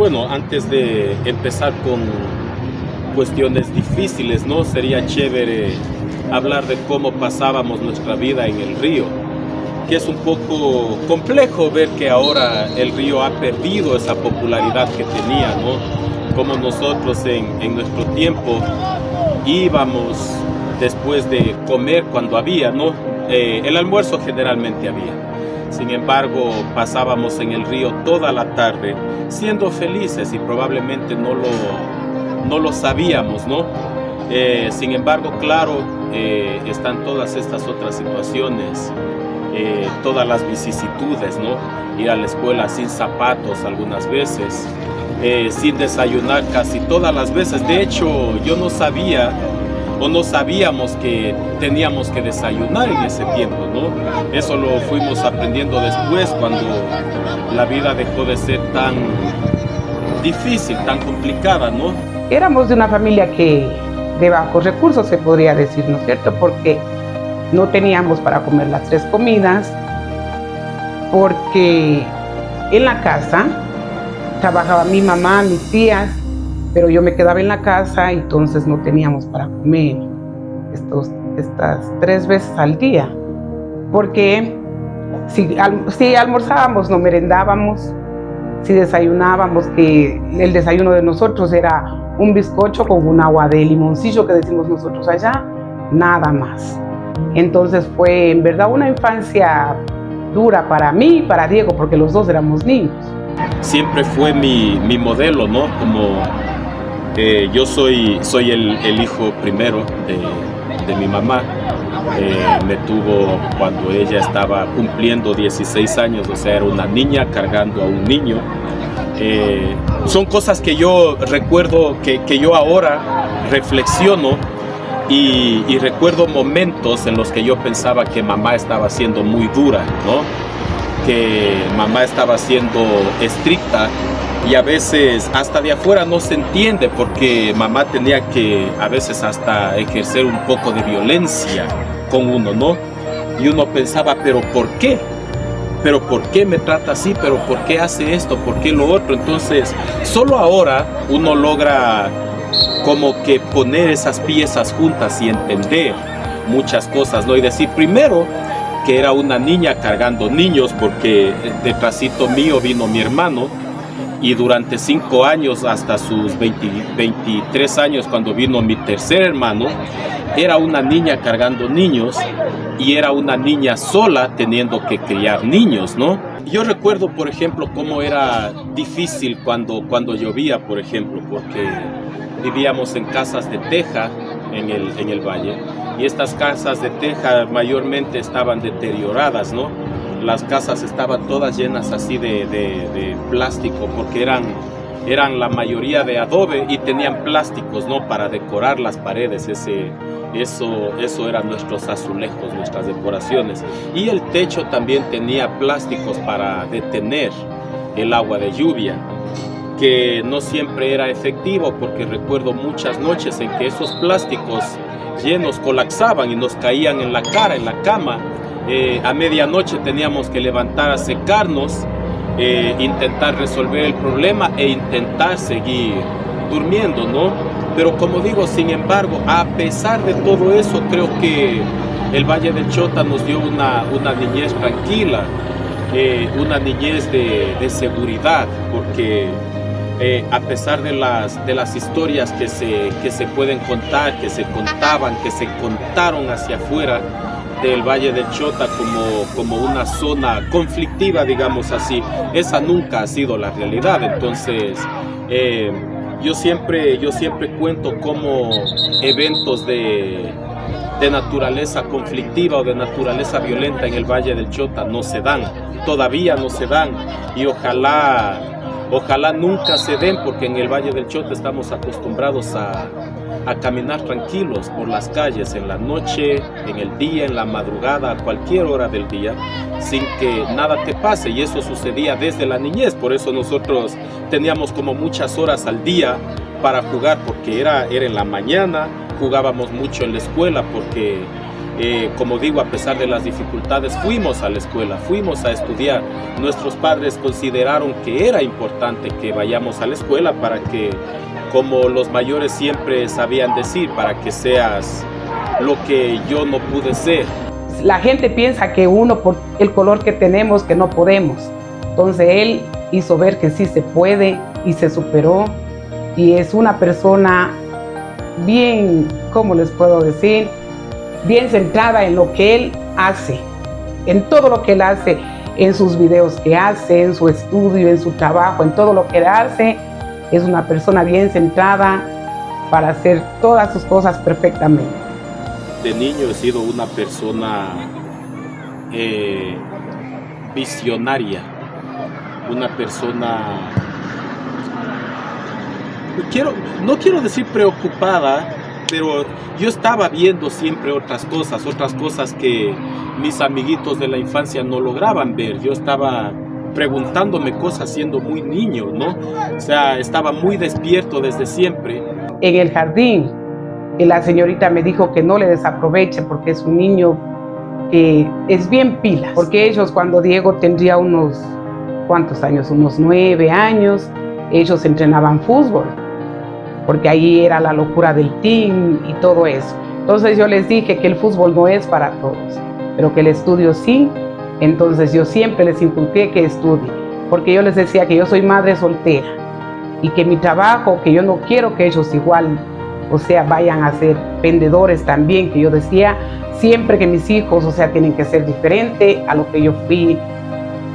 Bueno, antes de empezar con cuestiones difíciles, ¿no? Sería chévere hablar de cómo pasábamos nuestra vida en el río, que es un poco complejo ver que ahora el río ha perdido esa popularidad que tenía, ¿no? Como nosotros en nuestro tiempo íbamos después de comer cuando había, ¿no? El almuerzo generalmente había. Sin embargo, pasábamos en el río toda la tarde siendo felices y probablemente no lo sabíamos, ¿no? Sin embargo, claro, están todas estas otras situaciones, todas las vicisitudes, ¿no? Ir a la escuela sin zapatos algunas veces, sin desayunar casi todas las veces. De hecho, yo no sabía o no sabíamos que teníamos que desayunar en ese tiempo, ¿no? Eso lo fuimos aprendiendo después, cuando la vida dejó de ser tan difícil, tan complicada, ¿no? Éramos de una familia que de bajos recursos, se podría decir, ¿no es cierto? Porque no teníamos para comer las 3 comidas, porque en la casa trabajaba mi mamá, mis tías, pero yo me quedaba en la casa y entonces no teníamos para comer estas 3 veces al día, porque si almorzábamos no merendábamos, si desayunábamos, que el desayuno de nosotros era un bizcocho con un agua de limoncillo que decimos nosotros allá, nada más. Entonces fue en verdad una infancia dura para mí y para Diego, porque los dos éramos niños. Siempre fue mi modelo, ¿no? Como yo soy el hijo primero de mi mamá. Me tuvo cuando ella estaba cumpliendo 16 años, o sea, era una niña cargando a un niño. Son cosas que yo recuerdo, que yo ahora reflexiono y recuerdo momentos en los que yo pensaba que mamá estaba siendo muy dura, ¿no? Que mamá estaba siendo estricta, y a veces hasta de afuera no se entiende porque mamá tenía que a veces hasta ejercer un poco de violencia con uno, ¿no? Y uno pensaba, ¿pero por qué? ¿Pero por qué me trata así? ¿Pero por qué hace esto? ¿Por qué lo otro? Entonces, solo ahora uno logra como que poner esas piezas juntas y entender muchas cosas, ¿no? Y decir primero que era una niña cargando niños, porque detrásito mío vino mi hermano, y durante 5 años, hasta sus 23 años, cuando vino mi tercer hermano, era una niña cargando niños y era una niña sola teniendo que criar niños, ¿no? Yo recuerdo, por ejemplo, cómo era difícil cuando llovía, por ejemplo, porque vivíamos en casas de teja en el valle, y estas casas de teja mayormente estaban deterioradas, ¿no? Las casas estaban todas llenas así de plástico, porque eran la mayoría de adobe y tenían plásticos, ¿no? Para decorar las paredes. Eso eran nuestros azulejos, nuestras decoraciones. Y el techo también tenía plásticos para detener el agua de lluvia, que no siempre era efectivo, porque recuerdo muchas noches en que esos plásticos llenos colapsaban y nos caían en la cara, en la cama. A medianoche teníamos que levantar a secarnos, intentar resolver el problema e intentar seguir durmiendo, ¿no? Pero como digo, sin embargo, a pesar de todo eso, creo que el Valle del Chota nos dio una niñez tranquila, una niñez de seguridad, porque a pesar de las historias que se pueden contar, que se contaban, que se contaron hacia afuera del Valle del Chota como una zona conflictiva, digamos así, esa nunca ha sido la realidad. Entonces, yo siempre cuento como eventos de naturaleza conflictiva o de naturaleza violenta en el Valle del Chota no se dan, todavía no se dan, y ojalá nunca se den, porque en el Valle del Chota estamos acostumbrados a caminar tranquilos por las calles en la noche, en el día, en la madrugada, a cualquier hora del día, sin que nada te pase. Y eso sucedía desde la niñez. Por eso nosotros teníamos como muchas horas al día para jugar, porque era en la mañana. Jugábamos mucho en la escuela porque como digo, a pesar de las dificultades, fuimos a la escuela, fuimos a estudiar. Nuestros padres consideraron que era importante que vayamos a la escuela para que, como los mayores siempre sabían decir, para que seas lo que yo no pude ser. La gente piensa que uno, por el color que tenemos, que no podemos. Entonces él hizo ver que sí se puede y se superó. Y es una persona bien, ¿cómo les puedo decir? Bien centrada en lo que él hace, en todo lo que él hace, en sus videos que hace, en su estudio, en su trabajo, en todo lo que él hace. Es una persona bien centrada para hacer todas sus cosas perfectamente. De niño he sido una persona visionaria, una persona, no quiero decir preocupada, pero yo estaba viendo siempre otras cosas que mis amiguitos de la infancia no lograban ver. Yo estaba preguntándome cosas siendo muy niño, ¿no? O sea, estaba muy despierto desde siempre. En el jardín, la señorita me dijo que no le desaproveche porque es un niño que es bien pilas. Porque ellos, cuando Diego tendría unos, ¿cuántos años? Unos 9 años, ellos entrenaban fútbol, porque ahí era la locura del team y todo eso. Entonces yo les dije que el fútbol no es para todos, pero que el estudio sí. Entonces yo siempre les inculqué que estudien, porque yo les decía que yo soy madre soltera y que mi trabajo, que yo no quiero que ellos igual, o sea, vayan a ser vendedores también, que yo decía siempre que mis hijos, o sea, tienen que ser diferentes a lo que yo fui,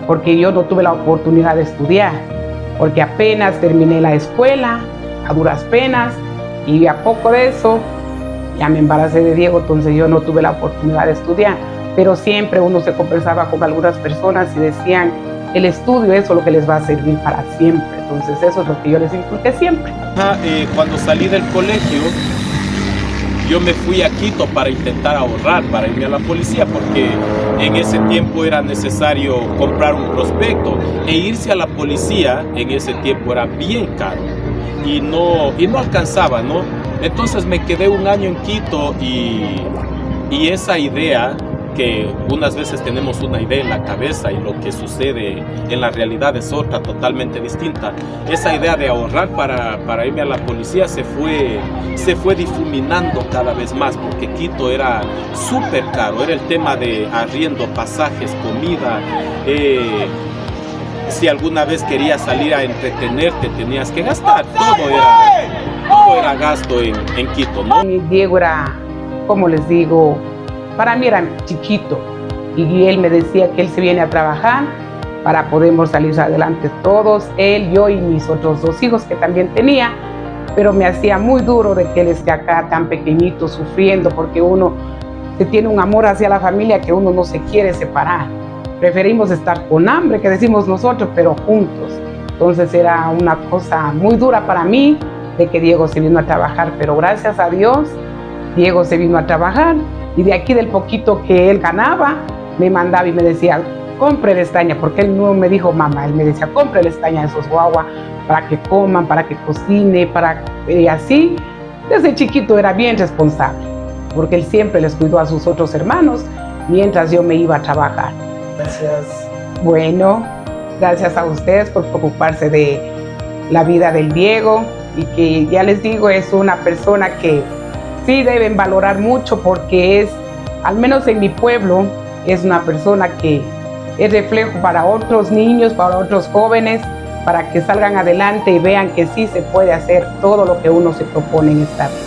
porque yo no tuve la oportunidad de estudiar, porque apenas terminé la escuela, a duras penas, y a poco de eso ya me embaracé de Diego, entonces yo no tuve la oportunidad de estudiar, pero siempre uno se conversaba con algunas personas y decían, el estudio eso es lo que les va a servir para siempre, entonces eso es lo que yo les inculqué siempre. Cuando salí del colegio, yo me fui a Quito para intentar ahorrar, para irme a la policía, porque en ese tiempo era necesario comprar un prospecto, e irse a la policía en ese tiempo era bien caro. Y no alcanzaba, ¿no? Entonces me quedé un año en Quito y esa idea, que unas veces tenemos una idea en la cabeza y lo que sucede en la realidad es otra totalmente distinta. Esa idea de ahorrar para irme a la policía se fue difuminando cada vez más, porque Quito era súper caro, era el tema de arriendo, pasajes, comida. Si alguna vez querías salir a entretenerte, tenías que gastar. Todo era gasto en Quito, ¿no? Diego era, como les digo, para mí era chiquito. Y él me decía que él se viene a trabajar para poder salir adelante todos, él, yo y mis otros 2 hijos que también tenía. Pero me hacía muy duro de que él esté acá tan pequeñito, sufriendo, porque uno se tiene un amor hacia la familia que uno no se quiere separar. Preferimos estar con hambre, que decimos nosotros, pero juntos. Entonces era una cosa muy dura para mí de que Diego se vino a trabajar, pero gracias a Dios, Diego se vino a trabajar y de aquí del poquito que él ganaba, me mandaba y me decía, compre la estaña, porque él no me dijo mamá, él me decía, compre la estaña a esos guagua para que coman, para que cocine, así. Desde chiquito era bien responsable, porque él siempre les cuidó a sus otros hermanos mientras yo me iba a trabajar. Gracias. Bueno, gracias a ustedes por preocuparse de la vida del Diego, y que ya les digo, es una persona que sí deben valorar mucho, porque es, al menos en mi pueblo, es una persona que es reflejo para otros niños, para otros jóvenes, para que salgan adelante y vean que sí se puede hacer todo lo que uno se propone en esta vida.